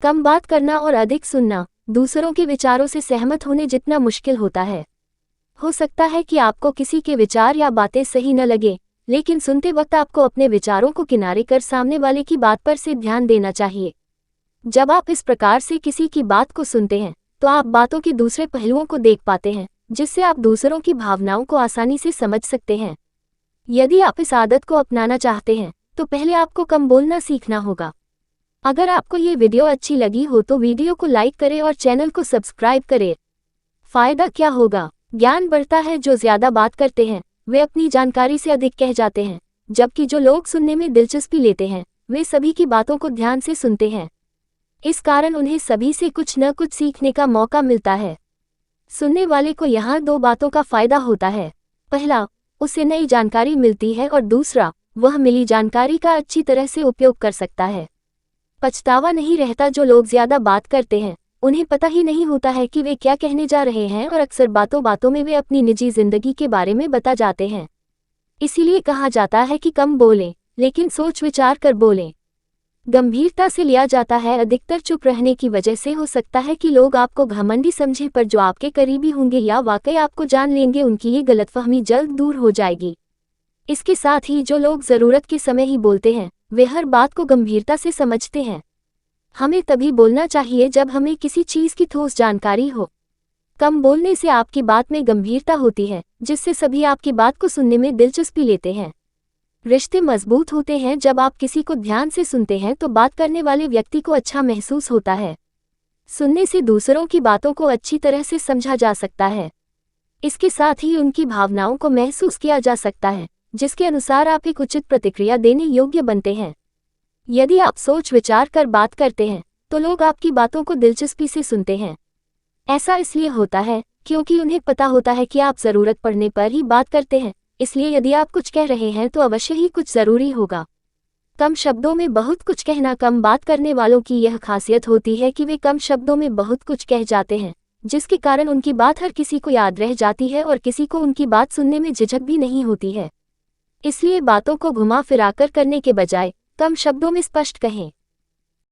कम बात करना और अधिक सुनना दूसरों के विचारों से सहमत होने जितना मुश्किल होता है। हो सकता है कि आपको किसी के विचार या बातें सही न लगे, लेकिन सुनते वक्त आपको अपने विचारों को किनारे कर सामने वाले की बात पर से ध्यान देना चाहिए। जब आप इस प्रकार से किसी की बात को सुनते हैं तो आप बातों के दूसरे पहलुओं को देख पाते हैं, जिससे आप दूसरों की भावनाओं को आसानी से समझ सकते हैं। यदि आप इस आदत को अपनाना चाहते हैं तो पहले आपको कम बोलना सीखना होगा। अगर आपको ये वीडियो अच्छी लगी हो तो वीडियो को लाइक करें और चैनल को सब्सक्राइब करें। फायदा क्या होगा? ज्ञान बढ़ता है। जो ज्यादा बात करते हैं वे अपनी जानकारी से अधिक कह जाते हैं, जबकि जो लोग सुनने में दिलचस्पी लेते हैं वे सभी की बातों को ध्यान से सुनते हैं। इस कारण उन्हें सभी से कुछ न कुछ सीखने का मौका मिलता है। सुनने वाले को यहाँ 2 बातों का फायदा होता है। पहला, उसे नई जानकारी मिलती है और दूसरा, वह मिली जानकारी का अच्छी तरह से उपयोग कर सकता है। पछतावा नहीं रहता। जो लोग ज्यादा बात करते हैं उन्हें पता ही नहीं होता है कि वे क्या कहने जा रहे हैं और अक्सर बातों बातों में वे अपनी निजी जिंदगी के बारे में बता जाते हैं। इसीलिए कहा जाता है कि कम बोलें, लेकिन सोच विचार कर बोलें। गंभीरता से लिया जाता है। अधिकतर चुप रहने की वजह से हो सकता है कि लोग आपको घमंडी समझें, पर जो आपके करीबी होंगे या वाकई आपको जान लेंगे उनकी ये गलतफहमी जल्द दूर हो जाएगी। इसके साथ ही जो लोग ज़रूरत के समय ही बोलते हैं वे हर बात को गंभीरता से समझते हैं। हमें तभी बोलना चाहिए जब हमें किसी चीज़ की ठोस जानकारी हो। कम बोलने से आपकी बात में गंभीरता होती है, जिससे सभी आपकी बात को सुनने में दिलचस्पी लेते हैं। रिश्ते मजबूत होते हैं। जब आप किसी को ध्यान से सुनते हैं तो बात करने वाले व्यक्ति को अच्छा महसूस होता है। सुनने से दूसरों की बातों को अच्छी तरह से समझा जा सकता है। इसके साथ ही उनकी भावनाओं को महसूस किया जा सकता है, जिसके अनुसार आप एक उचित प्रतिक्रिया देने योग्य बनते हैं। यदि आप सोच विचार कर बात करते हैं तो लोग आपकी बातों को दिलचस्पी से सुनते हैं। ऐसा इसलिए होता है क्योंकि उन्हें पता होता है कि आप ज़रूरत पड़ने पर ही बात करते हैं, इसलिए यदि आप कुछ कह रहे हैं तो अवश्य ही कुछ ज़रूरी होगा। कम शब्दों में बहुत कुछ कहना। कम बात करने वालों की यह खासियत होती है कि वे कम शब्दों में बहुत कुछ कह जाते हैं, जिसके कारण उनकी बात हर किसी को याद रह जाती है और किसी को उनकी बात सुनने में झिझक भी नहीं होती है। इसलिए बातों को घुमा फिराकर करने के बजाय कम शब्दों में स्पष्ट कहें।